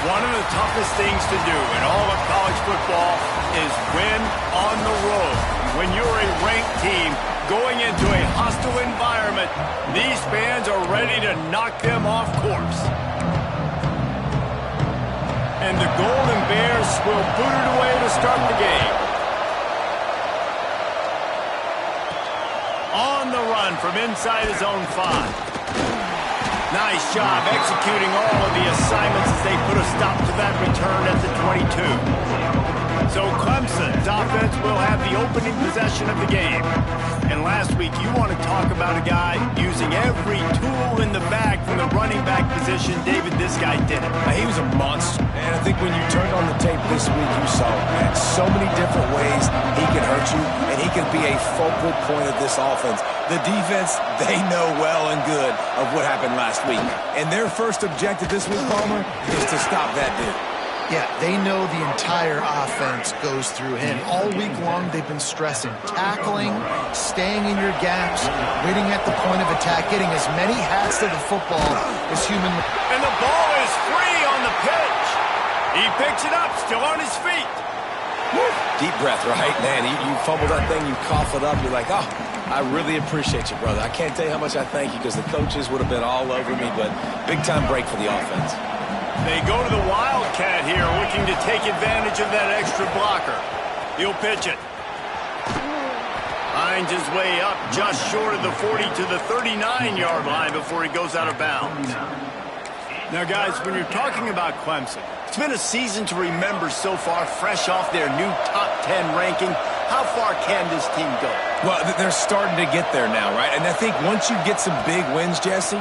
One of the toughest things to do in all of college football is win on the road. When you're a ranked team going into a hostile environment, these fans are ready to knock them off course. And the Golden Bears will boot it away to start the game. On the run from inside his own 5. Nice job executing all of the assignments as they put a stop to that return at the 22. So Clemson's offense will have the opening possession of the game. And last week, you want to talk about a guy using every tool in the bag from the running back position. David, this guy did it. He was a monster. And I think when you turned on the tape this week, you saw it, man. So many different ways he can hurt you, and he can be a focal point of this offense. The defense, they know well and good of what happened last week. And their first objective this week, Palmer, is to stop that dude. Yeah, they know the entire offense goes through him. All week long, they've been stressing tackling, staying in your gaps, waiting at the point of attack, getting as many hats to the football as human. And the ball is free on the pitch. He picks it up, still on his feet. Woo. Deep breath, right? Man, you fumble that thing, you cough it up, you're like, oh, I really appreciate you, brother. I can't tell you how much I thank you because the coaches would have been all over me, but big-time break for the offense. They go to the Wildcat here, looking to take advantage of that extra blocker. He'll pitch it. Finds his way up just short of the 40 to the 39-yard line before he goes out of bounds. Now, guys, when you're talking about Clemson, it's been a season to remember so far, fresh off their new top 10 ranking. How far can this team go? Well, they're starting to get there now, right? And I think once you get some big wins, Jesse,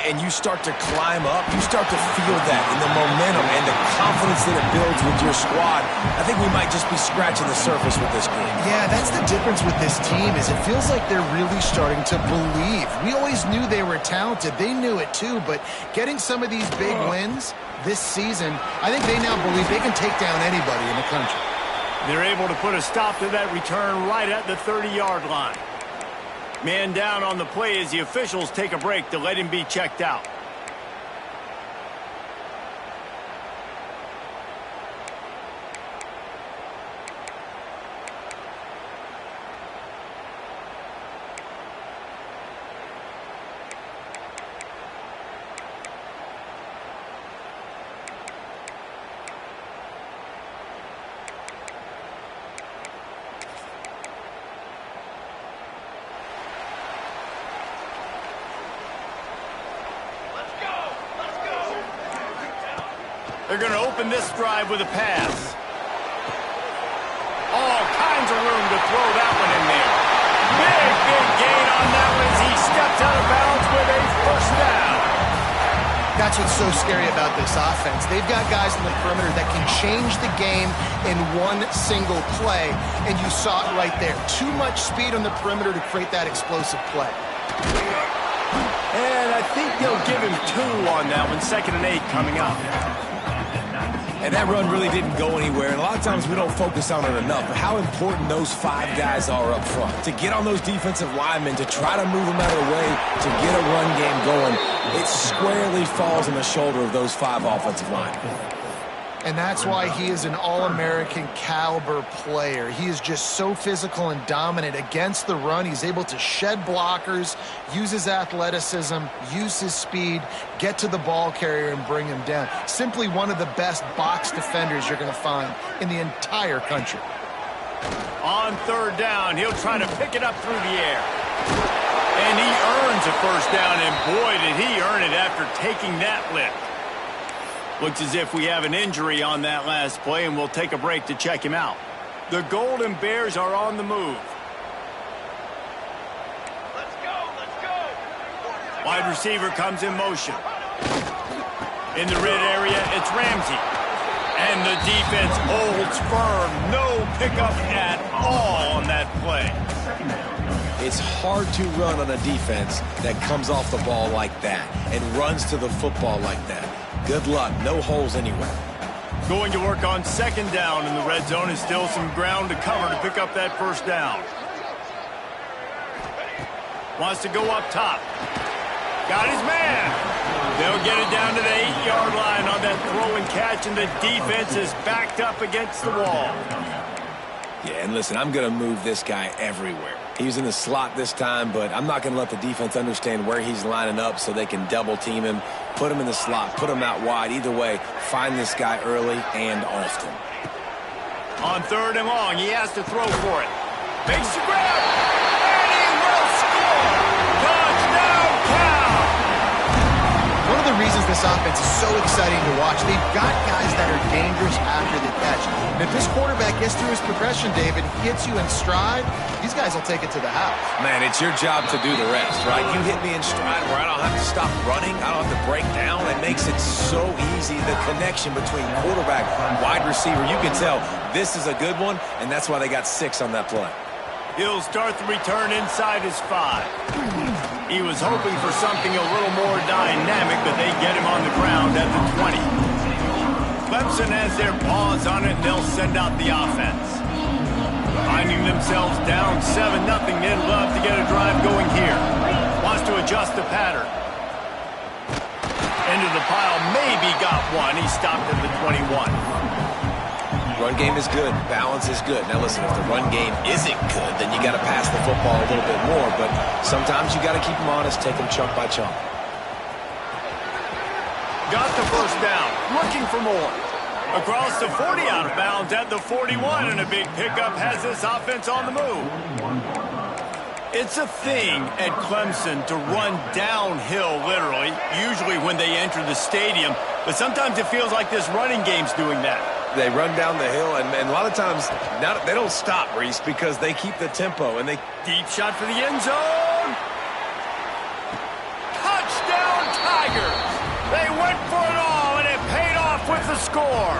and you start to climb up, you start to feel that in the momentum and the confidence that it builds with your squad. I think we might just be scratching the surface with this group. Yeah, that's the difference with this team is it feels like they're really starting to believe. We always knew they were talented. They knew it too, but getting some of these big wins this season, I think they now believe they can take down anybody in the country. They're able to put a stop to that return right at the 30-yard line. Man down on the play as the officials take a break to let him be checked out. They're going to open this drive with a pass. All kinds of room to throw that one in there. Big gain on that one as he steps out of bounds with a first down. That's what's so scary about this offense. They've got guys in the perimeter that can change the game in one single play, and you saw it right there. Too much speed on the perimeter to create that explosive play. And I think they'll give him 2 on that one. 2nd and 8 coming up. And that run really didn't go anywhere. And a lot of times we don't focus on it enough. But how important those 5 guys are up front. To get on those defensive linemen, to try to move them out of the way, to get a run game going, it squarely falls on the shoulder of those 5 offensive linemen. And that's why he is an All-American caliber player. He is just so physical and dominant against the run. He's able to shed blockers, use his athleticism, use his speed, get to the ball carrier and bring him down. Simply one of the best box defenders you're going to find in the entire country. On 3rd down, he'll try to pick it up through the air. And he earns a first down, and boy, did he earn it after taking that lift. Looks as if we have an injury on that last play, and we'll take a break to check him out. The Golden Bears are on the move. Let's go! Wide receiver comes in motion. In the red area, it's Ramsey. And the defense holds firm. No pickup at all on that play. It's hard to run on a defense that comes off the ball like that and runs to the football like that. Good luck. No holes anywhere. Going to work on 2nd down in the red zone is still some ground to cover to pick up that first down. Wants to go up top. Got his man. They'll get it down to the 8-yard line on that throw and catch, and the defense is backed up against the wall. Yeah, and listen, I'm going to move this guy everywhere. He's in the slot this time, but I'm not going to let the defense understand where he's lining up so they can double-team him, put him in the slot, put him out wide. Either way, find this guy early and often. On 3rd and long, he has to throw for it. Makes the grab, and he will score! Touchdown, Cal! One of the reasons this offense is so exciting to watch, they've got guys that are dangerous after the catch. And if this quarterback gets through his progression, David, hits you in stride, these guys will take it to the house. Man, it's your job to do the rest, right? You hit me in stride where I don't have to stop running. I don't have to break down. It makes it so easy. The connection between quarterback and wide receiver, you can tell this is a good one, and that's why they got 6 on that play. He'll start the return inside his 5. He was hoping for something a little more dynamic, but they get him on the ground at the 20. Clemson has their paws on it, and they'll send out the offense. Finding themselves down 7-0, they'd love to get a drive going here. Wants to adjust the pattern. Into the pile, maybe got one. He stopped at the 21. Run game is good. Balance is good. Now, listen, if the run game isn't good, then you got to pass the football a little bit more. But sometimes you got to keep them honest, take them chunk by chunk. Got the first down. Looking for more. Across the 40, out of bounds at the 41, and a big pickup has this offense on the move. It's a thing at Clemson to run downhill, literally, usually when they enter the stadium. But sometimes it feels like this running game's doing that. They run down the hill, and a lot of times they don't stop, Reese, because they keep the tempo. And they deep shot for the end zone. Touchdown, Tigers! They went for it all, and it paid off with the score.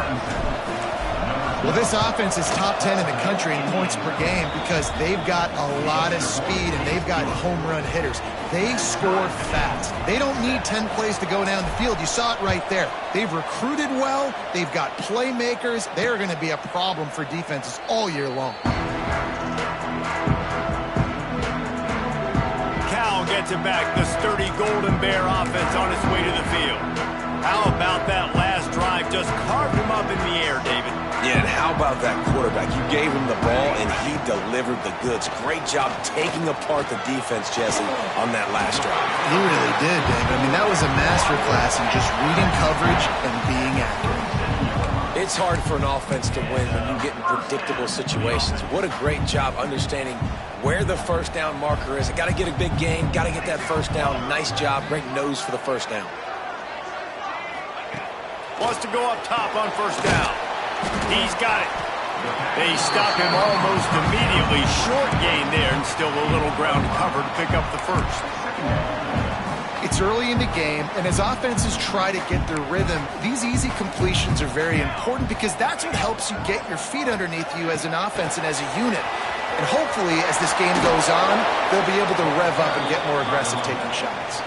Well, this offense is top 10 in the country in points per game because they've got a lot of speed and they've got home run hitters. They score fast. They don't need 10 plays to go down the field. You saw it right there. They've recruited well. They've got playmakers. They are going to be a problem for defenses all year long. Cal gets it back. The sturdy Golden Bear offense on its way to the field. How about that last drive? Just carved him up in the air, David. Yeah, and how about that quarterback? You gave him the ball, and he delivered the goods. Great job taking apart the defense, Jesse, on that last drive. He really did, David. I mean, that was a masterclass in just reading coverage and being accurate. It's hard for an offense to win when you get in predictable situations. What a great job understanding where the first down marker is. I got to get a big gain, got to get that first down. Nice job, great nose for the first down. Wants to go up top on first down. He's got it. They stop him almost immediately. Short gain there, and still a little ground cover to pick up the first. It's early in the game, and as offenses try to get their rhythm, these easy completions are very important because that's what helps you get your feet underneath you as an offense and as a unit. And hopefully, as this game goes on, they'll be able to rev up and get more aggressive taking shots.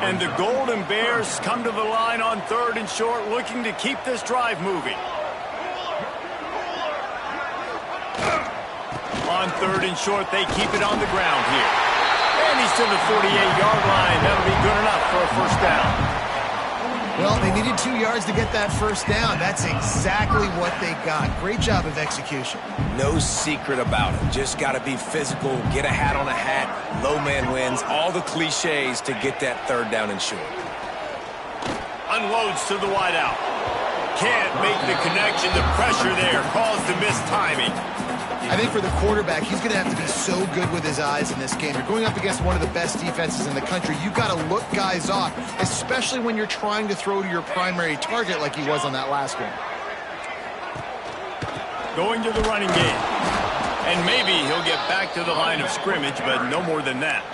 And the Golden Bears come to the line on 3rd and short, looking to keep this drive moving. On 3rd and short, they keep it on the ground here. And he's to the 48-yard line. That'll be good enough for a first down. Well, they needed 2 yards to get that first down. That's exactly what they got. Great job of execution. No secret about it. Just got to be physical, get a hat on a hat, low man wins, all the cliches to get that 3rd down and short. Unloads to the wideout. Can't make the connection. The pressure there caused the missed timing. I think for the quarterback, he's going to have to be so good with his eyes in this game. You're going up against one of the best defenses in the country. You've got to look guys off, especially when you're trying to throw to your primary target like he was on that last one. Going to the running game. And maybe he'll get back to the line of scrimmage, but no more than that.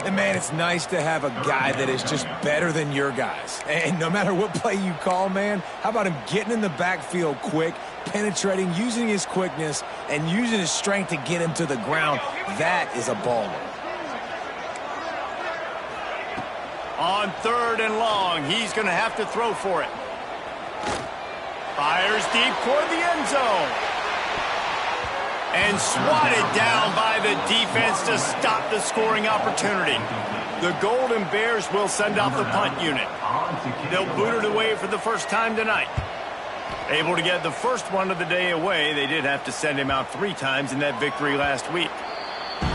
And, man, it's nice to have a guy that is just better than your guys. And no matter what play you call, man, how about him getting in the backfield quick, penetrating, using his quickness, and using his strength to get him to the ground? That is a baller. On 3rd and long, he's going to have to throw for it. Fires deep toward the end zone. And swatted down by the defense to stop the scoring opportunity. The Golden Bears will send out the punt unit. They'll boot it away for the first time tonight. Able to get the first one of the day away. They did have to send him out 3 times in that victory last week.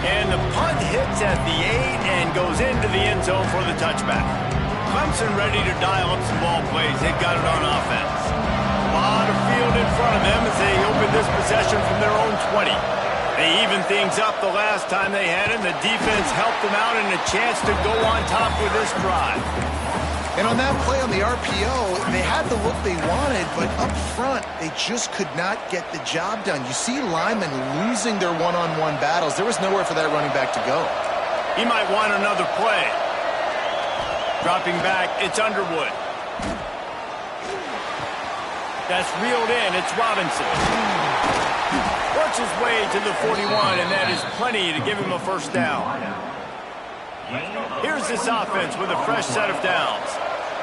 And the punt hits at the 8 and goes into the end zone for the touchback. Clemson ready to dial up some ball plays. They've got it on offense. A lot of field in front of them as they open this possession from their own 20. They evened things up the last time they had it, and the defense helped them out and a chance to go on top with this drive. And on that play on the RPO, they had the look they wanted, but up front, they just could not get the job done. You see linemen losing their one-on-one battles. There was nowhere for that running back to go. He might want another play. Dropping back, it's Underwood. That's reeled in, it's Robinson. Works his way to the 41, and that is plenty to give him a first down. Here's this offense with a fresh set of downs.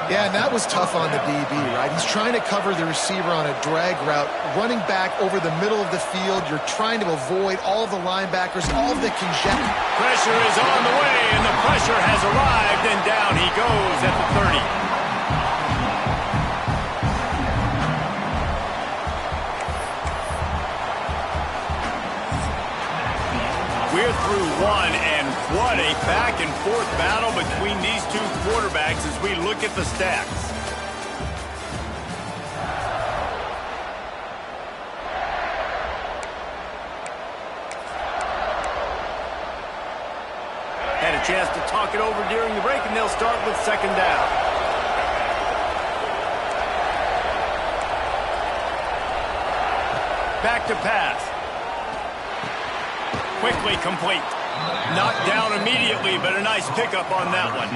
Yeah, and that was tough on the DB, right? He's trying to cover the receiver on a drag route, running back over the middle of the field. You're trying to avoid all of the linebackers, all of the congestion. Pressure is on the way, and the pressure has arrived, and down he goes at the 30. We're through one, and what a back-and-forth battle between these two quarterbacks as we look at the stats. Had a chance to talk it over during the break, and they'll start with second down. Back to pass. Quickly complete. Knocked down immediately, but a nice pickup on that one.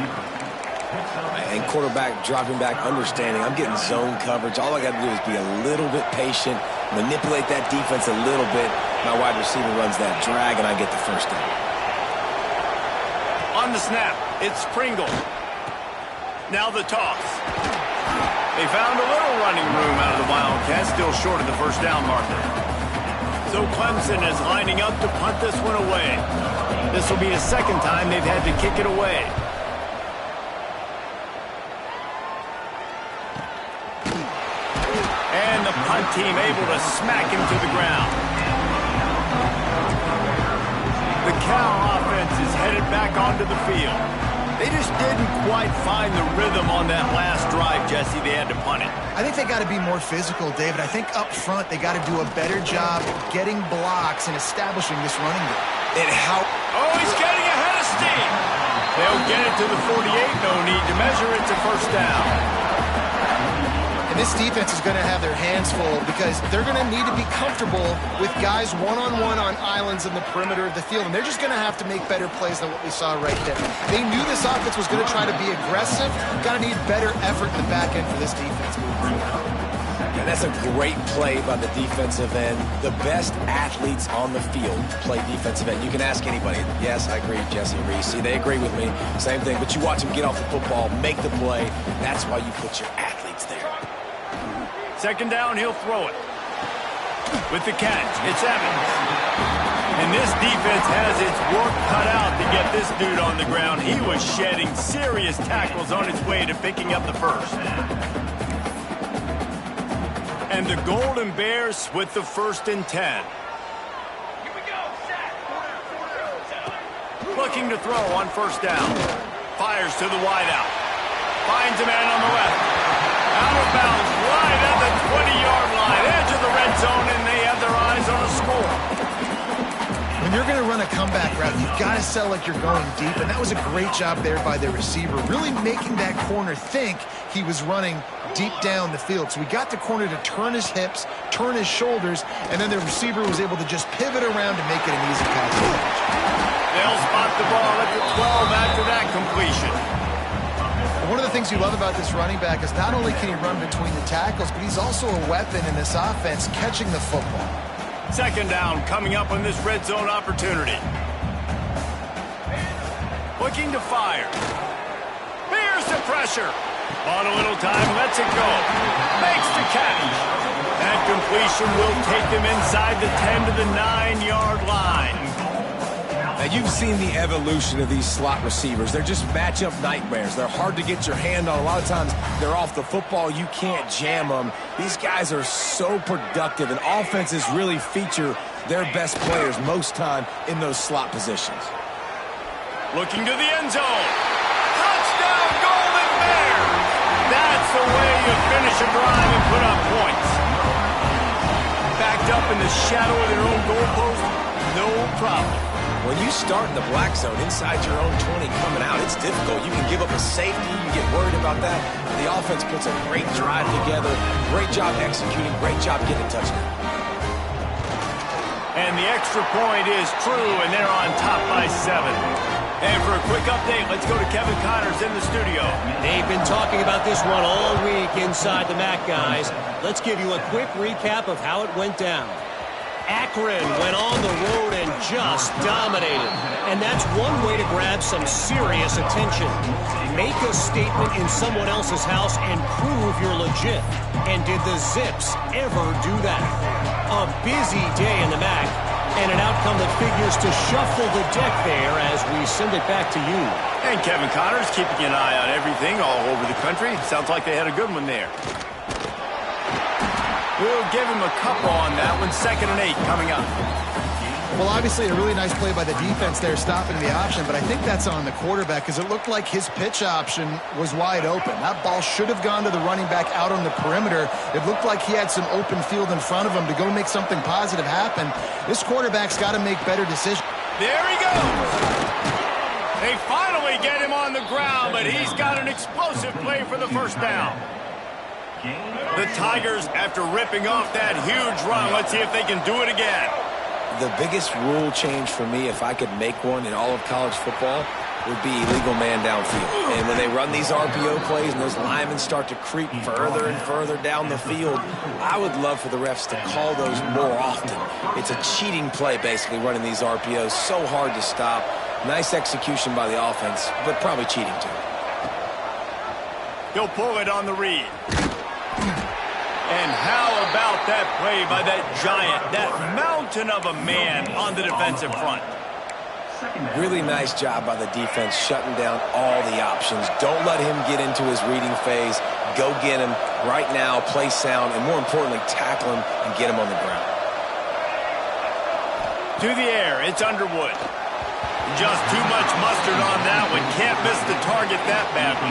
And quarterback dropping back, understanding I'm getting zone coverage. All I got to do is be a little bit patient, manipulate that defense a little bit. My wide receiver runs that drag, and I get the first down. On the snap, it's Pringle. Now the toss. They found a little running room out of the Wildcats, still short of the first down marker. So Clemson is lining up to punt this one away. This will be the second time they've had to kick it away. And the punt team able to smack him to the ground. The Cal offense is headed back onto the field. They just didn't quite find the rhythm on that last drive, Jesse. They had to punt it. I think they got to be more physical, David. I think up front they got to do a better job getting blocks and establishing this running game. Oh, he's getting ahead of steam. They'll get it to the 48. No need to measure it to first down. And this defense is going to have their hands full because they're going to need to be comfortable with guys one-on-one on islands in the perimeter of the field. And they're just going to have to make better plays than what we saw right there. They knew this offense was going to try to be aggressive. Got to need better effort in the back end for this defense moving forward. And that's a great play by the defensive end. The best athletes on the field play defensive end. You can ask anybody. Yes, I agree, Jesse and Reese. They agree with me. Same thing. But you watch them get off the football, make the play. That's why you put your athletes there. Second down, he'll throw it. With the catch, it's Evans. And this defense has its work cut out to get this dude on the ground. He was shedding serious tackles on his way to picking up the first. And the Golden Bears with the 1st and 10. Here we go, set. Looking to throw on first down. Fires to the wideout. Finds a man on the left. Out of bounds, right at the 20-yard line. Edge of the red zone, and they have their eyes on a score. When you're going to run a comeback route, you've got to sell like you're going deep, and that was a great job there by the receiver, really making that corner think he was running deep down the field. So we got the corner to turn his hips, turn his shoulders, and then the receiver was able to just pivot around to make it an easy pass. They'll spot the ball at the 12 after that completion. One of the things you love about this running back is not only can he run between the tackles, but he's also a weapon in this offense, catching the football. Second down coming up on this red zone opportunity. Looking to fire. Here's the pressure. On a little time, lets it go. Makes the catch. That completion formation will take them inside the 10 to the 9-yard line. Now, you've seen the evolution of these slot receivers. They're just matchup nightmares. They're hard to get your hand on. A lot of times, they're off the football. You can't jam them. These guys are so productive, and offenses really feature their best players most time in those slot positions. Looking to the end zone. Touchdown, Golden Bears! That's the way you finish a drive and put up points. Backed up in the shadow of their own goalpost, no problem. When you start in the black zone inside your own 20 coming out, it's difficult. You can give up a safety. You get worried about that. The offense puts a great drive together. Great job executing. Great job getting a touchdown. And the extra point is true, and they're on top by 7. And for a quick update, let's go to Kevin Connors in the studio. They've been talking about this one all week inside the MAC, guys. Let's give you a quick recap of how it went down. Akron went on the road and just dominated. And that's one way to grab some serious attention. Make a statement in someone else's house and prove you're legit. And did the Zips ever do that? A busy day in the MAC, and an outcome that figures to shuffle the deck there as we send it back to you. And Kevin Connors keeping an eye on everything all over the country. Sounds like they had a good one there. We'll give him a couple on that one. 2nd and 8 coming up. Well, obviously a really nice play by the defense there stopping the option, but I think that's on the quarterback because it looked like his pitch option was wide open. That ball should have gone to the running back out on the perimeter. It looked like he had some open field in front of him to go make something positive happen. This quarterback's got to make better decisions. There he goes. They finally get him on the ground, but he's got an explosive play for the first down. The Tigers, after ripping off that huge run, let's see if they can do it again. The biggest rule change for me, if I could make one in all of college football, would be illegal man downfield. And when they run these RPO plays and those linemen start to creep further and further down the field, I would love for the refs to call those more often. It's a cheating play, basically, running these RPOs. So hard to stop. Nice execution by the offense, but probably cheating too. He'll pull it on the read. And how about that play by that giant, that mountain of a man on the defensive front? Really nice job by the defense shutting down all the options. Don't let him get into his reading phase. Go get him right now, play sound, and more importantly, tackle him and get him on the ground. To the air, it's Underwood. Just too much mustard on that one. Can't miss the target that badly.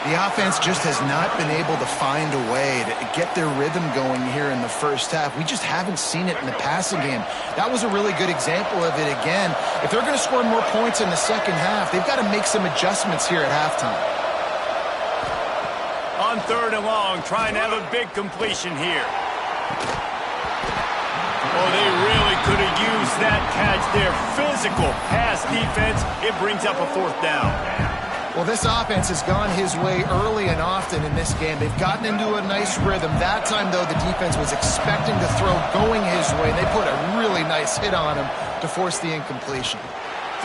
The offense just has not been able to find a way to get their rhythm going here in the first half. We just haven't seen it in the passing game. That was a really good example of it again. If they're going to score more points in the second half, they've got to make some adjustments here at halftime. On 3rd and long, trying to have a big completion here. Oh, they really could have used that catch there. Physical pass defense. It brings up a 4th down. Well, this offense has gone his way early and often in this game. They've gotten into a nice rhythm. That time, though, the defense was expecting to throw going his way. They put a really nice hit on him to force the incompletion.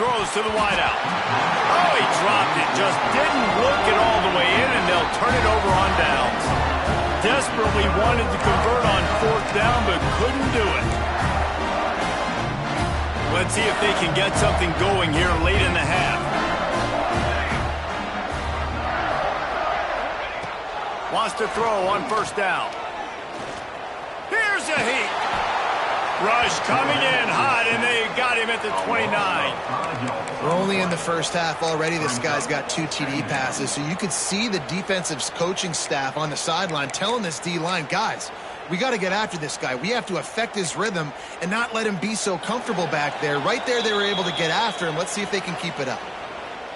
Throws to the wideout. Oh, he dropped it. Just didn't work it all the way in, and they'll turn it over on downs. Desperately wanted to convert on 4th down, but couldn't do it. Let's see if they can get something going here late in the half. Wants to throw on 1st down. Here's a heat. Rush coming in hot, and they got him at the 29. We're only in the first half already. This guy's got 2 TD passes, so you could see the defensive coaching staff on the sideline telling this D-line, guys, we got to get after this guy. We have to affect his rhythm and not let him be so comfortable back there. Right there, they were able to get after him. Let's see if they can keep it up.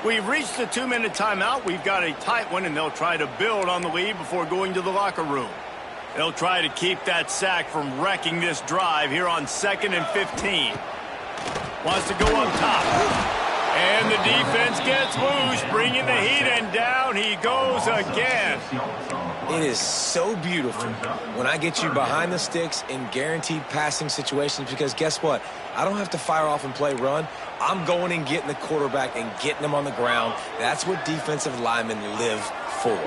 We've reached the 2-minute timeout. We've got a tight one, and they'll try to build on the lead before going to the locker room. They'll try to keep that sack from wrecking this drive here on 2nd and 15. Wants to go up top. And the defense gets loose, bringing the heat, and down he goes again. It is so beautiful when I get you behind the sticks in guaranteed passing situations, because guess what? I don't have to fire off and play run. I'm going and getting the quarterback and getting him on the ground. That's what defensive linemen live for.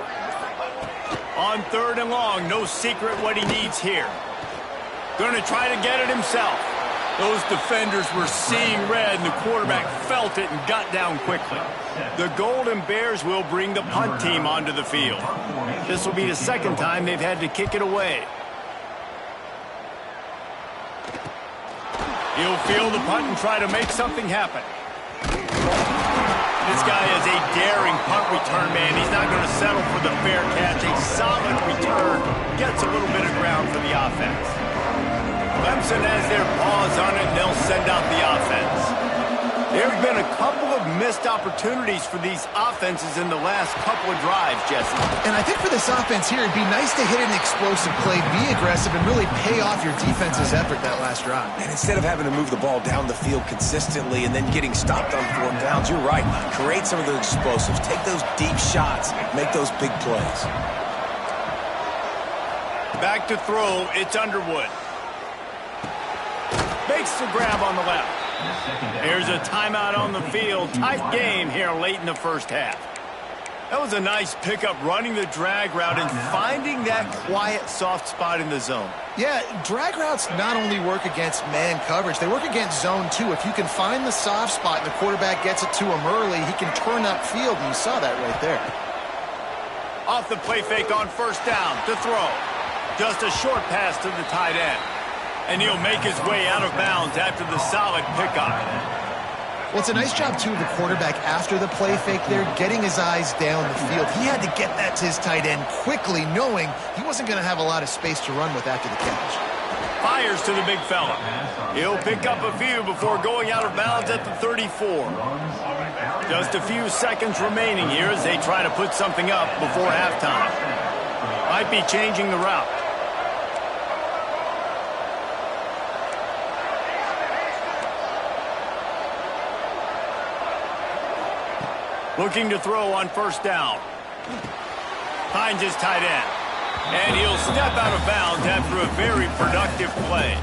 On 3rd and long, no secret what he needs here. Going to try to get it himself. Those defenders were seeing red, and the quarterback felt it and got down quickly. The Golden Bears will bring the punt team onto the field. This will be the second time they've had to kick it away. He'll field the punt and try to make something happen. This guy is a daring punt return man. He's not going to settle for the fair catch. A solid return gets a little bit of ground for the offense. Clemson has their paws on it, and they'll send out the offense. There have been a couple of missed opportunities for these offenses in the last couple of drives, Jesse. And I think for this offense here, it'd be nice to hit an explosive play, be aggressive, and really pay off your defense's effort that last drive. And instead of having to move the ball down the field consistently and then getting stopped on 4th downs, you're right. Create some of those explosives. Take those deep shots. Make those big plays. Back to throw. It's Underwood. Makes the grab on the left. There's a timeout on the field. Tight game here late in the first half. That was a nice pickup, running the drag route and finding that quiet, soft spot in the zone. Yeah, drag routes not only work against man coverage, they work against zone too. If you can find the soft spot and the quarterback gets it to him early, he can turn upfield, and you saw that right there. Off the play fake on 1st down to throw. Just a short pass to the tight end. And he'll make his way out of bounds after the solid pickup. Well, it's a nice job, too, of the quarterback after the play fake there, getting his eyes down the field. He had to get that to his tight end quickly, knowing he wasn't going to have a lot of space to run with after the catch. Fires to the big fella. He'll pick up a few before going out of bounds at the 34. Just a few seconds remaining here as they try to put something up before halftime. Might be changing the route. Looking to throw on 1st down. Finds his tight end. And he'll step out of bounds after a very productive play.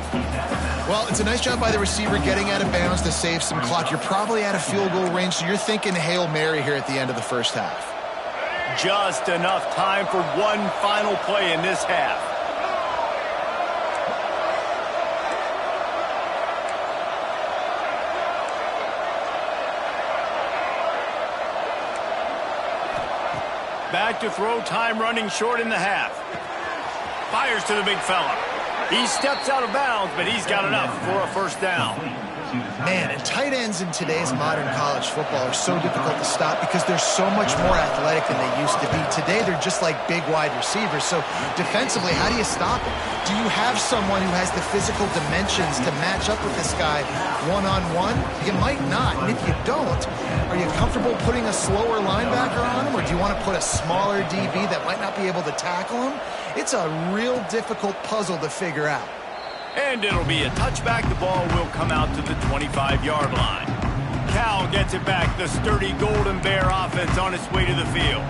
Well, it's a nice job by the receiver getting out of bounds to save some clock. You're probably out of field goal range, so you're thinking Hail Mary here at the end of the first half. Just enough time for one final play in this half. Back to throw, time running short in the half. Fires to the big fella. He steps out of bounds, but he's got enough for a 1st down. Man, and tight ends in today's modern college football are so difficult to stop because they're so much more athletic than they used to be. Today, they're just like big wide receivers. So defensively, how do you stop it? Do you have someone who has the physical dimensions to match up with this guy one-on-one? You might not. And if you don't, are you comfortable putting a slower linebacker on him, or do you want to put a smaller DB that might not be able to tackle him? It's a real difficult puzzle to figure out. And it'll be a touchback. The ball will come out to the 25-yard line. Cal gets it back. The sturdy Golden Bear offense on its way to the field.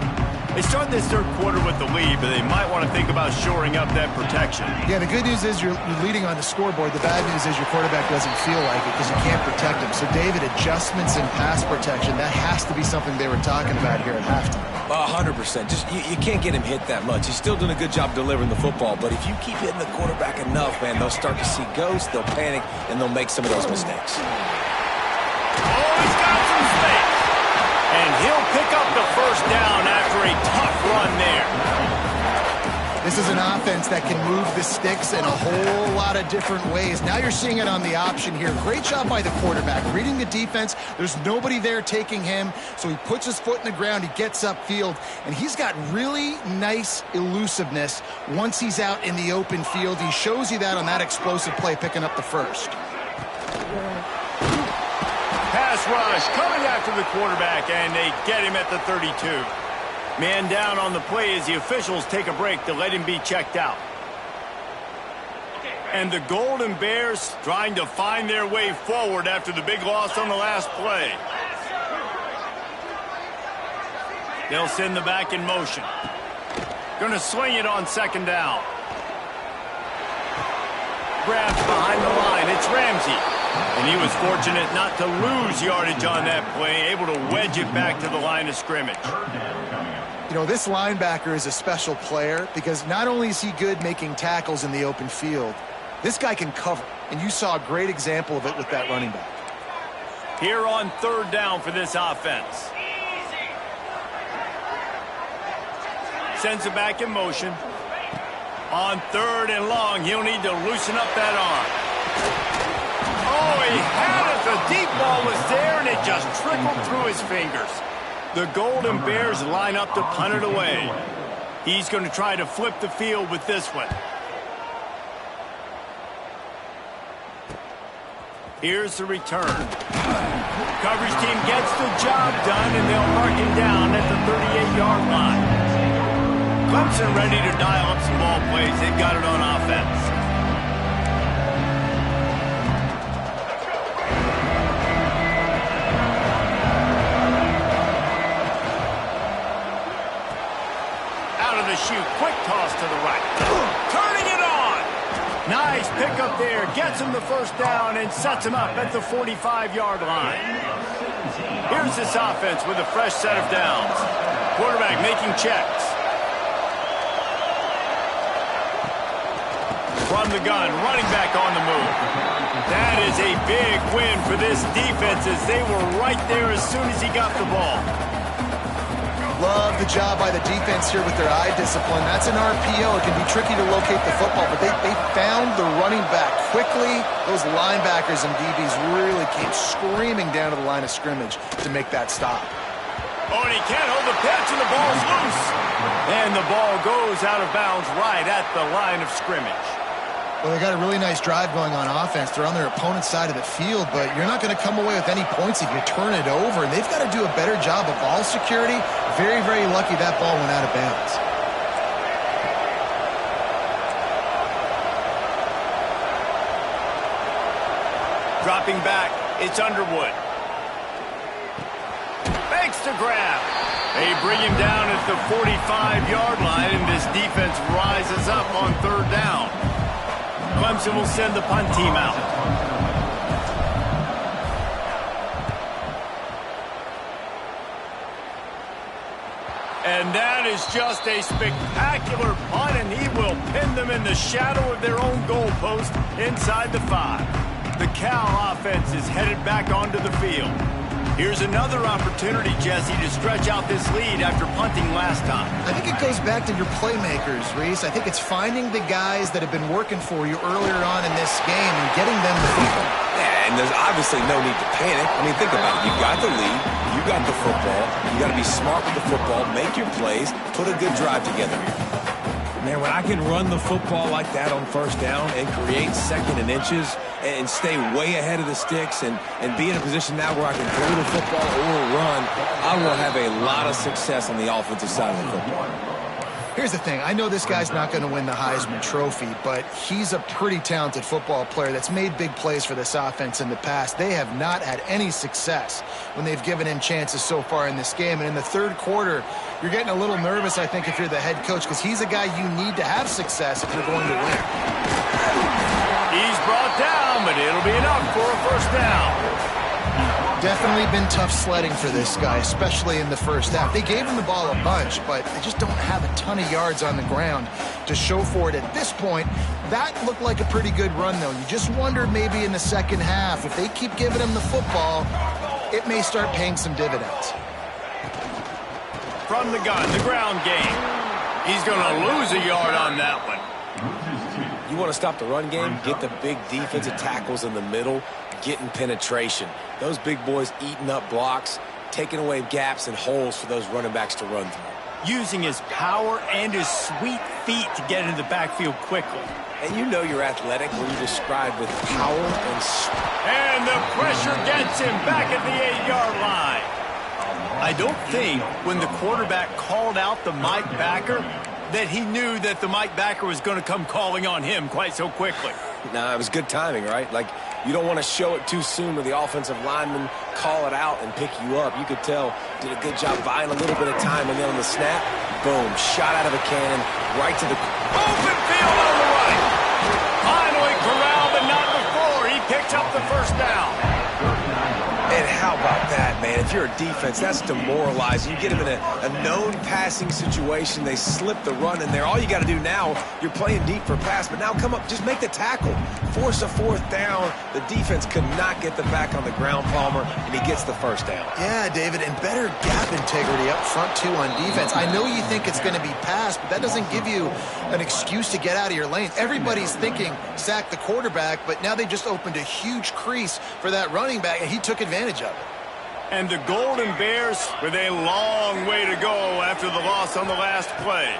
They start this 3rd quarter with the lead, but they might want to think about shoring up that protection. Yeah, the good news is you're leading on the scoreboard. The bad news is your quarterback doesn't feel like it because you can't protect him. So, David, adjustments in pass protection, that has to be something they were talking about here at halftime. 100%. Just you can't get him hit that much. He's still doing a good job delivering the football, but if you keep hitting the quarterback enough, man, they'll start to see ghosts, they'll panic, and they'll make some of those mistakes. Oh, he's got some space. And he'll pick up the 1st down after a tough run there. This is an offense that can move the sticks in a whole lot of different ways. Now you're seeing it on the option here. Great job by the quarterback. Reading the defense, there's nobody there taking him, so he puts his foot in the ground, he gets upfield, and he's got really nice elusiveness once he's out in the open field. He shows you that on that explosive play, picking up the 1st. Pass rush coming after the quarterback, and they get him at the 32. Man down on the play as the officials take a break to let him be checked out. And the Golden Bears trying to find their way forward after the big loss on the last play. They'll send the back in motion. Going to swing it on 2nd down. Grabs behind the line. It's Ramsey. And he was fortunate not to lose yardage on that play, able to wedge it back to the line of scrimmage. You know, this linebacker is a special player because not only is he good making tackles in the open field, This guy can cover, and you saw a great example of it with that running back. Here on third down for this offense. Sends it back in motion. On third and long, he'll need to loosen up that arm. Oh, he had it. The deep ball was there, and it just trickled through his fingers. The Golden Bears line up to punt it away. He's going to try to flip the field with this one. Here's the return. Coverage team gets the job done, and they'll mark him down at the 38-yard line. Clemson ready to dial up some ball plays. They've got it on offense. Out of the chute, quick toss to the right. Turning it on. Nice pickup there. Gets him the first down and sets him up at the 45-yard line. Here's this offense with a fresh set of downs. Quarterback making checks. From the gun, running back on the move. That is a big win for this defense as they were right there as soon as he got the ball. Love the job by the defense here with their eye discipline. That's an RPO. It can be tricky to locate the football, but they found the running back quickly. Those linebackers and DBs really came screaming down to the line of scrimmage to make that stop. Oh, and he can't hold the pitch, and the ball's loose. And the ball goes out of bounds right at the line of scrimmage. Well, they got a really nice drive going on offense. They're on their opponent's side of the field, but you're not going to come away with any points if you turn it over. And they've got to do a better job of ball security. Very, very lucky that ball went out of bounds. Dropping back, it's Underwood. Makes the grab. They bring him down at the 45-yard line, and this defense rises up on third down. Clemson will send the punt team out. And that is just a spectacular punt, and he will pin them in the shadow of their own goalpost inside the 5. The Cal offense is headed back onto the field. Here's another opportunity, Jesse, to stretch out this lead after punting last time. I think it goes back to your playmakers, Reese. I think it's finding the guys that have been working for you earlier on in this game and getting them the football. Yeah, and there's obviously no need to panic. I mean, think about it. You've got the lead. You got the football. You got to be smart with the football, make your plays, put a good drive together here. Man, when I can run the football like that on first down and create second and inches and stay way ahead of the sticks and be in a position now where I can throw the football or run, I will have a lot of success on the offensive side of the football. Here's the thing. I know this guy's not going to win the Heisman Trophy, but he's a pretty talented football player that's made big plays for this offense in the past. They have not had any success when they've given him chances so far in this game. And in the third quarter, you're getting a little nervous, I think, if you're the head coach, because he's a guy you need to have success if you're going to win. He's brought down, but it'll be enough for a first down. Definitely been tough sledding for this guy, especially in the first half. They gave him the ball a bunch, but they just don't have a ton of yards on the ground to show for it at this point. That looked like a pretty good run, though. You just wonder maybe in the second half, if they keep giving him the football, it may start paying some dividends. From the gun, the ground game. He's going to lose a yard on that one. You want to stop the run game? Get the big defensive tackles in the middle, getting penetration. Those big boys eating up blocks, taking away gaps and holes for those running backs to run through. Using his power and his sweet feet to get into the backfield quickly. And you know you're athletic when you describe with power and speed. And the pressure gets him back at the 8-yard line. I don't think when the quarterback called out the Mike backer that he knew that the Mike backer was going to come calling on him quite so quickly. Nah, it was good timing, right? Like, you don't want to show it too soon where the offensive lineman call it out and pick you up. You could tell, did a good job buying a little bit of time, and then on the snap, boom, shot out of a cannon right to the open field on the right. Finally corralled, but not before. He picked up the first down. And how about that, man? If if you're a defense, that's demoralizing. You get them in a known passing situation. They slip the run in there. All you got to do now, you're playing deep for pass, but now come up, just make the tackle. Force a fourth down. The defense could not get the back on the ground, Palmer, and he gets the first down. Yeah, David, and better gap integrity up front, too, on defense. I know you think it's going to be pass, but that doesn't give you an excuse to get out of your lane. Everybody's thinking sack the quarterback, but now they just opened a huge crease for that running back, and he took advantage of it. And the Golden Bears with a long way to go after the loss on the last play.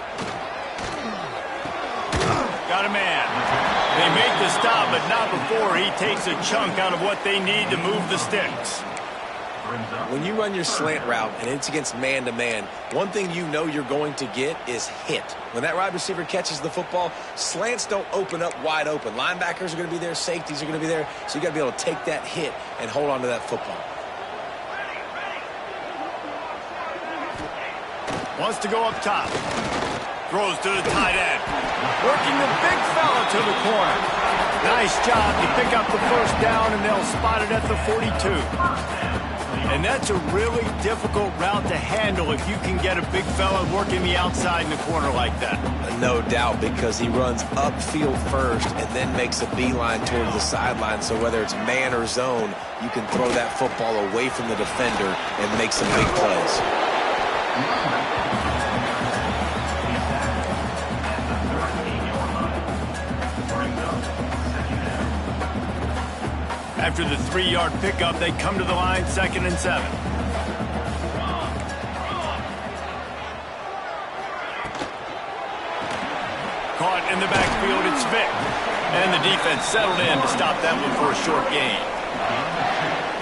Got a man. They make the stop, but not before he takes a chunk out of what they need to move the sticks. When you run your slant route and it's against man-to-man, one thing you know you're going to get is hit. When that wide receiver catches the football, slants don't open up wide open. Linebackers are going to be there, safeties are going to be there, so you got to be able to take that hit and hold on to that football. Wants to go up top. Throws to the tight end. Working the big fella to the corner. Nice job to pick up the first down, and they'll spot it at the 42. And that's a really difficult route to handle if you can get a big fella working the outside in the corner like that. No doubt, because he runs upfield first and then makes a beeline towards the sideline. So whether it's man or zone, you can throw that football away from the defender and make some big plays. After the 3-yard pickup, they come to the line 2nd and 7. Caught in the backfield, it's Vick. And the defense settled in to stop that one for a short gain.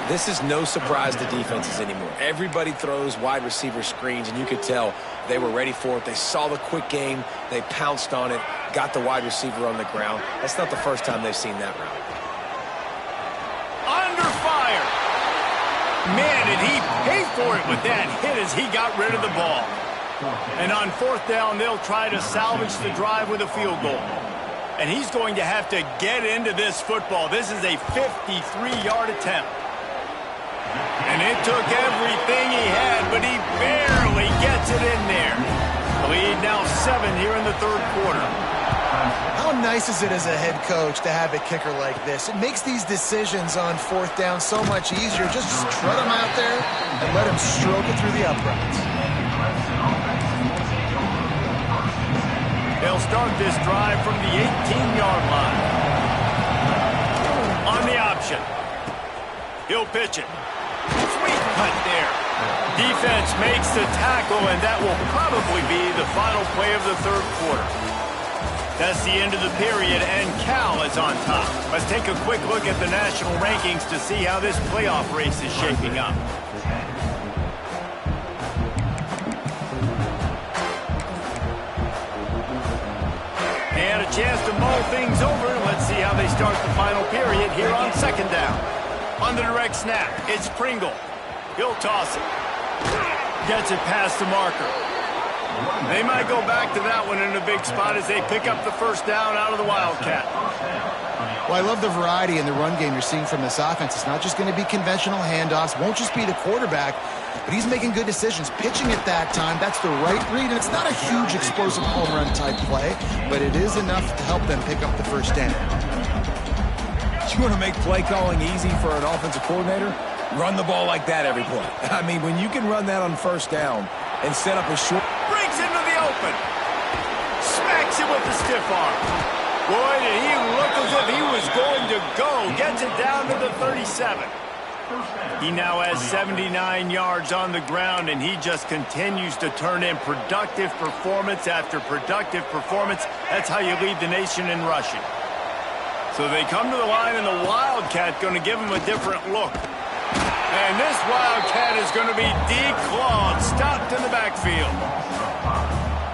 This is no surprise to defenses anymore. Everybody throws wide receiver screens, and you could tell they were ready for it. They saw the quick game. They pounced on it, got the wide receiver on the ground. That's not the first time they've seen that route. Under fire. Man, did he pay for it with that hit as he got rid of the ball. And on 4th down, they'll try to salvage the drive with a field goal. And he's going to have to get into this football. This is a 53-yard attempt. And it took everything he had, but he barely gets it in there. The lead now 7 here in the 3rd quarter. How nice is it as a head coach to have a kicker like this? It makes these decisions on 4th down so much easier. Just trot him out there and let him stroke it through the uprights. They'll start this drive from the 18-yard line. On the option. He'll pitch it. Sweet cut there. Defense makes the tackle, and that will probably be the final play of the 3rd quarter. That's the end of the period, and Cal is on top. Let's take a quick look at the national rankings to see how this playoff race is shaping up. And a chance to mull things over. Let's see how they start the final period here on 2nd down. On the direct snap, it's Pringle. He'll toss it. Gets it past the marker. They might go back to that one in a big spot as they pick up the first down out of the Wildcat. Well, I love the variety in the run game you're seeing from this offense. It's not just going to be conventional handoffs. Won't just be the quarterback, but he's making good decisions. Pitching at that time, that's the right read, and it's not a huge explosive home run type play, but it is enough to help them pick up the first down. You want to make play calling easy for an offensive coordinator? Run the ball like that every play. I mean, when you can run that on 1st down and set up a short... Brings into the open. Smacks it with the stiff arm. Boy, did he look as if he was going to go. Gets it down to the 37. He now has 79 yards on the ground, and he just continues to turn in productive performance after productive performance. That's how you lead the nation in rushing. So they come to the line, and the Wildcat going to give him a different look. And this Wildcat is going to be declawed, stopped in the backfield.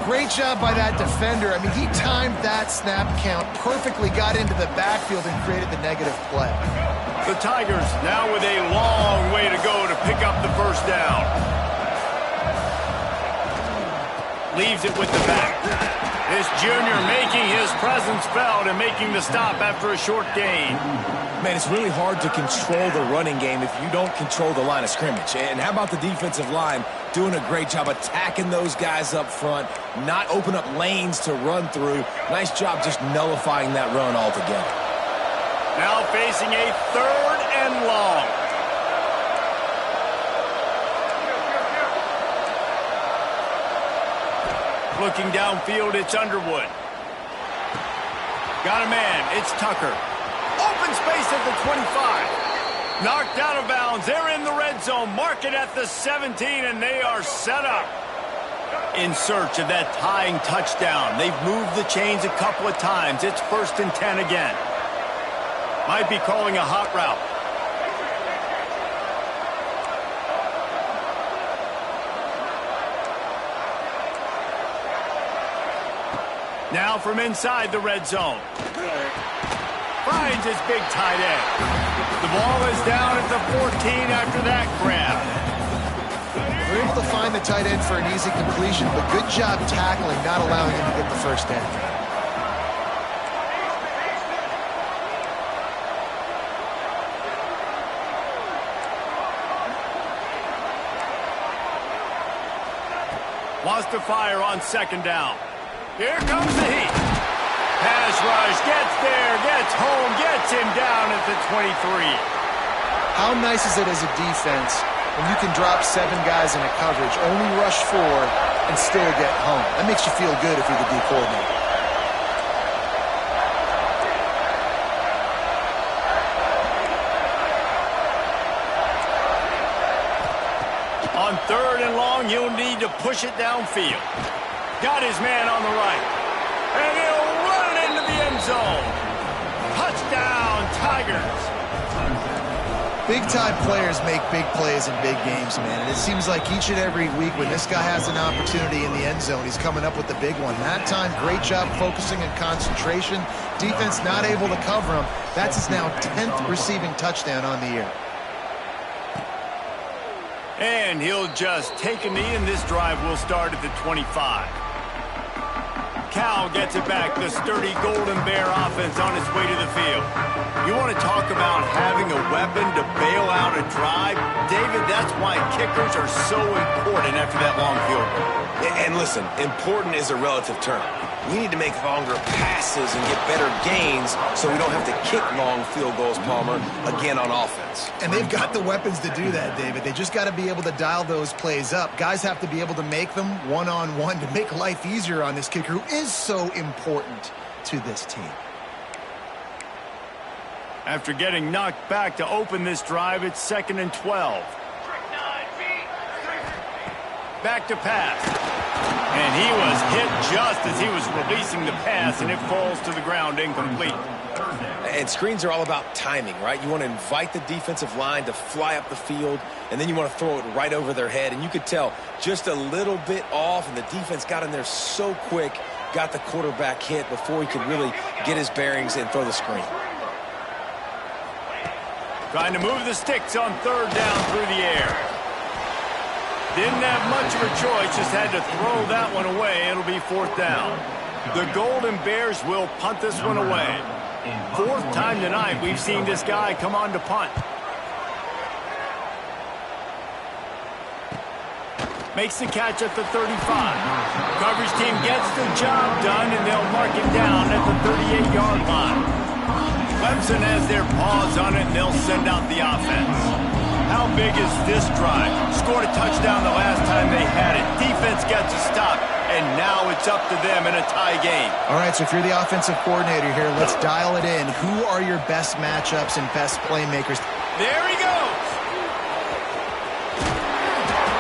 Great job by that defender. I mean, he timed that snap count perfectly, got into the backfield, and created the negative play. The Tigers now with a long way to go to pick up the first down. Leaves it with the back. This junior making his presence felt and making the stop after a short gain. Man, it's really hard to control the running game if you don't control the line of scrimmage. And how about the defensive line doing a great job attacking those guys up front, not open up lanes to run through. Nice job just nullifying that run altogether. Now facing a 3rd and long. Looking downfield, it's Underwood. Got a man, it's Tucker. Open space at the 25. Knocked out of bounds. They're in the red zone. Mark it at the 17, and they are set up. In search of that tying touchdown. They've moved the chains a couple of times. It's 1st and 10 again. Might be calling a hot route. Now from inside the red zone. Finds his big tight end. The ball is down at the 14 after that grab. They're able to find the tight end for an easy completion, but good job tackling, not allowing him to get the first down. Wants to fire on 2nd down. Here comes the heat. Pass rush, gets there, gets home, gets him down at the 23. How nice is it as a defense when you can drop 7 guys in a coverage, only rush 4, and still get home? That makes you feel good if you're the D coordinator. On 3rd and long, he'll need to push it downfield. Got his man on the right. And he'll run it into the end zone. Touchdown, Tigers. Big-time players make big plays in big games, man. And it seems like each and every week when this guy has an opportunity in the end zone, he's coming up with the big one. That time, great job focusing and concentration. Defense not able to cover him. That's his now 10th receiving touchdown on the year. And he'll just take a knee, and this drive will start at the 25. Cal gets it back. The sturdy Golden Bear offense on its way to the field. You want to talk about having a weapon to bail out a drive? David, that's why kickers are so important after that long field goal. And listen, important is a relative term. We need to make longer passes and get better gains so we don't have to kick long field goals, Palmer, again on offense. And they've got the weapons to do that, David. They just got to be able to dial those plays up. Guys have to be able to make them one-on-one to make life easier on this kicker who is so important to this team. After getting knocked back to open this drive, it's 2nd and 12. Back to pass. And he was hit just as he was releasing the pass, and it falls to the ground incomplete. And screens are all about timing, right? You want to invite the defensive line to fly up the field, and then you want to throw it right over their head. And you could tell just a little bit off, and the defense got in there so quick, got the quarterback hit before he could really get his bearings and throw the screen. Trying to move the sticks on 3rd down through the air. Didn't have much of a choice, just had to throw that one away. It'll be 4th down. The Golden Bears will punt this one away. 4th time tonight we've seen this guy come on to punt. Makes the catch at the 35. Coverage team gets the job done, and they'll mark it down at the 38-yard line. Clemson has their paws on it, and they'll send out the offense. How big is this drive? Scored a touchdown the last time they had it. Defense gets a stop, and now it's up to them in a tie game. All right, so if you're the offensive coordinator here, let's dial it in. Who are your best matchups and best playmakers? There he goes.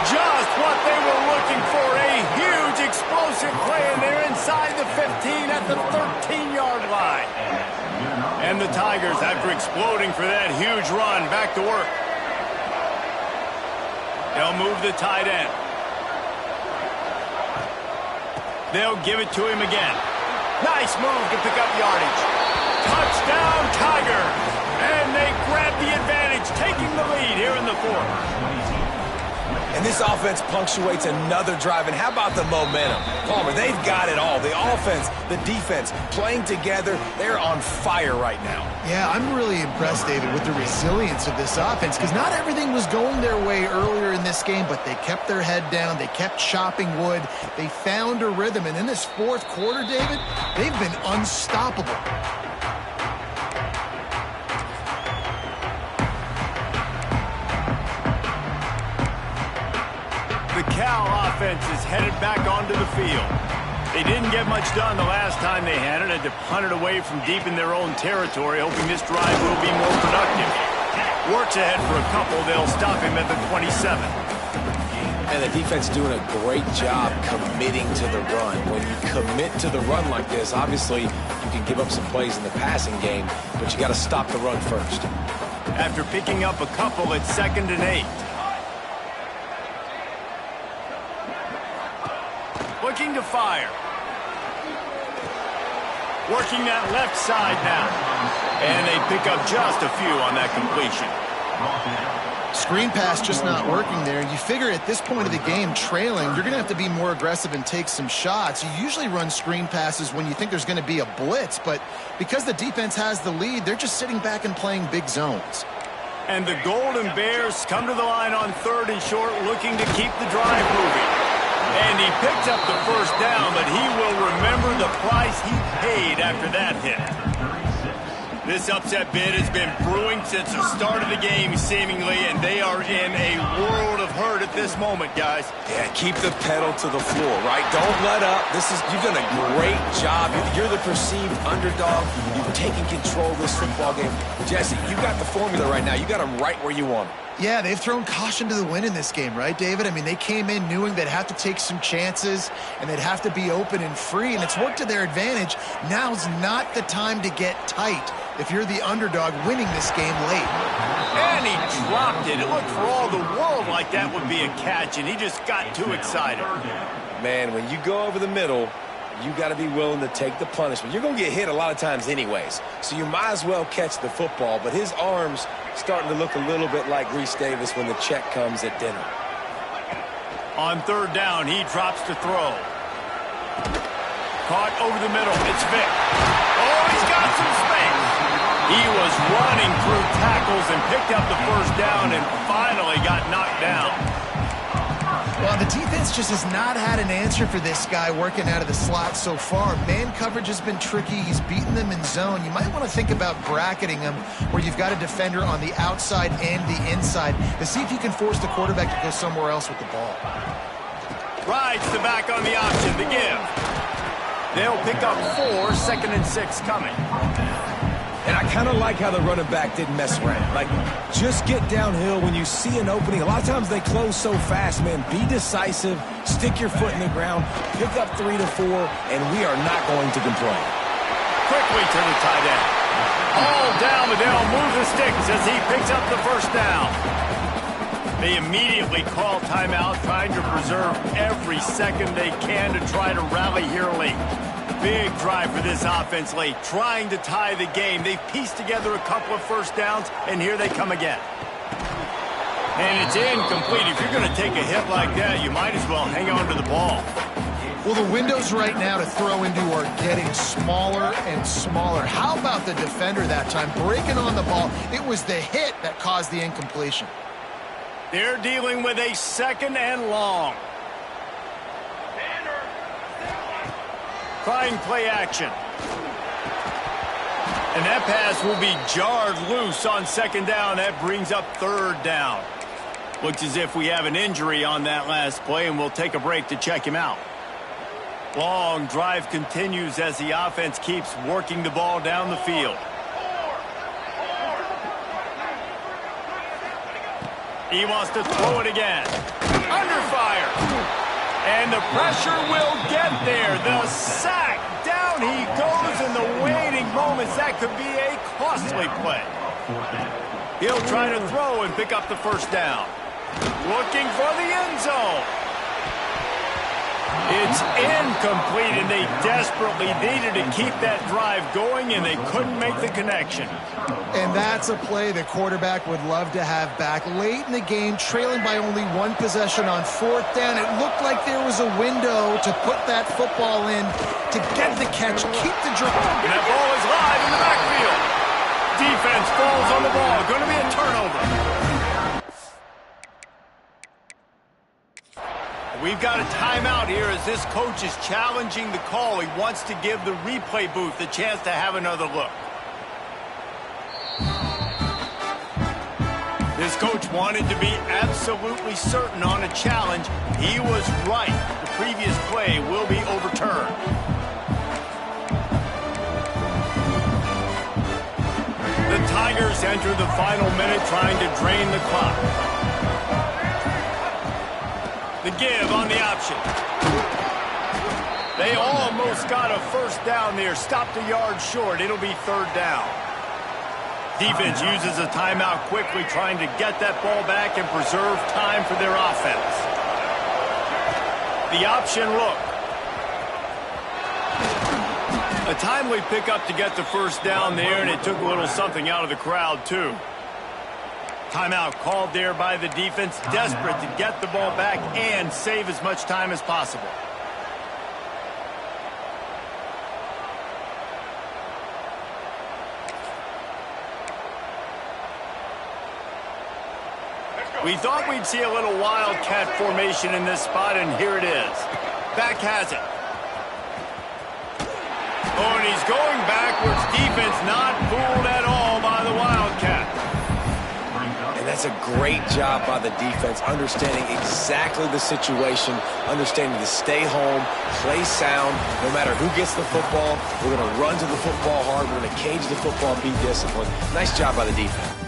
Just what they were looking for, a huge explosive play, and they're inside the 15 at the 13-yard line. And the Tigers, after exploding for that huge run, back to work. They'll move the tight end. They'll give it to him again. Nice move to pick up yardage. Touchdown, Tigers! And they grab the advantage, taking the lead here in the 4th. And this offense punctuates another drive. And how about the momentum? Palmer, they've got it all. The offense, the defense, playing together. They're on fire right now. Yeah, I'm really impressed, David, with the resilience of this offense, because not everything was going their way earlier in this game, but they kept their head down. They kept chopping wood. They found a rhythm. And in this fourth quarter, David, they've been unstoppable. The Cal offense is headed back onto the field. They didn't get much done the last time they had it. Had to punt it away from deep in their own territory, hoping this drive will be more productive. Works ahead for a couple. They'll stop him at the 27. And the defense doing a great job committing to the run. When you commit to the run like this, obviously you can give up some plays in the passing game, but you got to stop the run first. After picking up a couple, it's 2nd and 8. Looking to fire. Working that left side now. And they pick up just a few on that completion. Screen pass just not working there. You figure at this point of the game, trailing, you're going to have to be more aggressive and take some shots. You usually run screen passes when you think there's going to be a blitz, but because the defense has the lead, they're just sitting back and playing big zones. And the Golden Bears come to the line on 3rd and short, looking to keep the drive moving. And he picks up the first down, but he will remember the price he paid after that hit. This upset bid has been brewing since the start of the game, seemingly, and they are in a world of hurt at this moment, guys. Yeah, keep the pedal to the floor, right? Don't let up. You've done a great job. You're the perceived underdog. You've taken control of this football game. Jesse, you got the formula right now. You got them right where you want them. Yeah, they've thrown caution to the wind in this game, right, David? I mean, they came in knowing they'd have to take some chances and they'd have to be open and free, and it's worked to their advantage. Now's not the time to get tight if you're the underdog winning this game late. And he dropped it. It looked for all the world like that would be a catch, and he just got too excited. Man, when you go over the middle, you got to be willing to take the punishment. You're going to get hit a lot of times anyways, so you might as well catch the football, but his arms starting to look a little bit like Reese Davis when the check comes at dinner. On 3rd down, he drops to throw. Caught over the middle. It's Vick. Oh, he's got some space. He was running through tackles and picked up the first down and finally got knocked down. Well, the defense just has not had an answer for this guy working out of the slot so far. Man coverage has been tricky. He's beaten them in zone. You might want to think about bracketing him where you've got a defender on the outside and the inside to see if you can force the quarterback to go somewhere else with the ball. Rides the back on the option to give. They'll pick up 4, 2nd and 6 coming. And I kind of like how the running back didn't mess around. Like, just get downhill when you see an opening. A lot of times they close so fast, man. Be decisive, stick your foot in the ground, pick up 3 to 4, and we are not going to complain. Quickly to the tight end. All down, Liddell moves the sticks as he picks up the first down. They immediately call timeout, trying to preserve every second they can to try to rally here late. Big drive for this offense late, trying to tie the game. They've pieced together a couple of first downs, and here they come again. And it's incomplete. If you're going to take a hit like that, you might as well hang on to the ball. Well, the windows right now to throw into are getting smaller and smaller. How about the defender that time breaking on the ball? It was the hit that caused the incompletion. They're dealing with a 2nd and long. Trying play action. And that pass will be jarred loose on 2nd down. That brings up 3rd down. Looks as if we have an injury on that last play, and we'll take a break to check him out. Long drive continues as the offense keeps working the ball down the field. He wants to throw it again. Under fire. And the pressure will get there. The sack. Down he goes in the waiting moments. That could be a costly play. He'll try to throw and pick up the first down. Looking for the end zone. It's incomplete, and they desperately needed to keep that drive going, and they couldn't make the connection. And that's a play the quarterback would love to have back. Late in the game, trailing by only one possession on 4th down, it looked like there was a window to put that football in, to get the catch, keep the drive. And that ball is live in the backfield. Defense falls on the ball. Going to be a turnover. We've got a timeout here as this coach is challenging the call. He wants to give the replay booth a chance to have another look. This coach wanted to be absolutely certain on a challenge. He was right. The previous play will be overturned. The Tigers enter the final minute trying to drain the clock. The give on the option. They almost got a first down there. Stopped a yard short. It'll be 3rd down. Defense uses a timeout quickly, trying to get that ball back and preserve time for their offense. The option look. A timely pickup to get the first down there, and it took a little something out of the crowd, too. Timeout called there by the defense, desperate to get the ball back and save as much time as possible. We thought we'd see a little wildcat formation in this spot, and here it is. Back has it. Oh, and he's going backwards. Defense not fooled at all by the Wildcat. And that's a great job by the defense, understanding exactly the situation, understanding to stay home, play sound. No matter who gets the football, we're going to run to the football hard. We're going to cage the football and be disciplined. Nice job by the defense.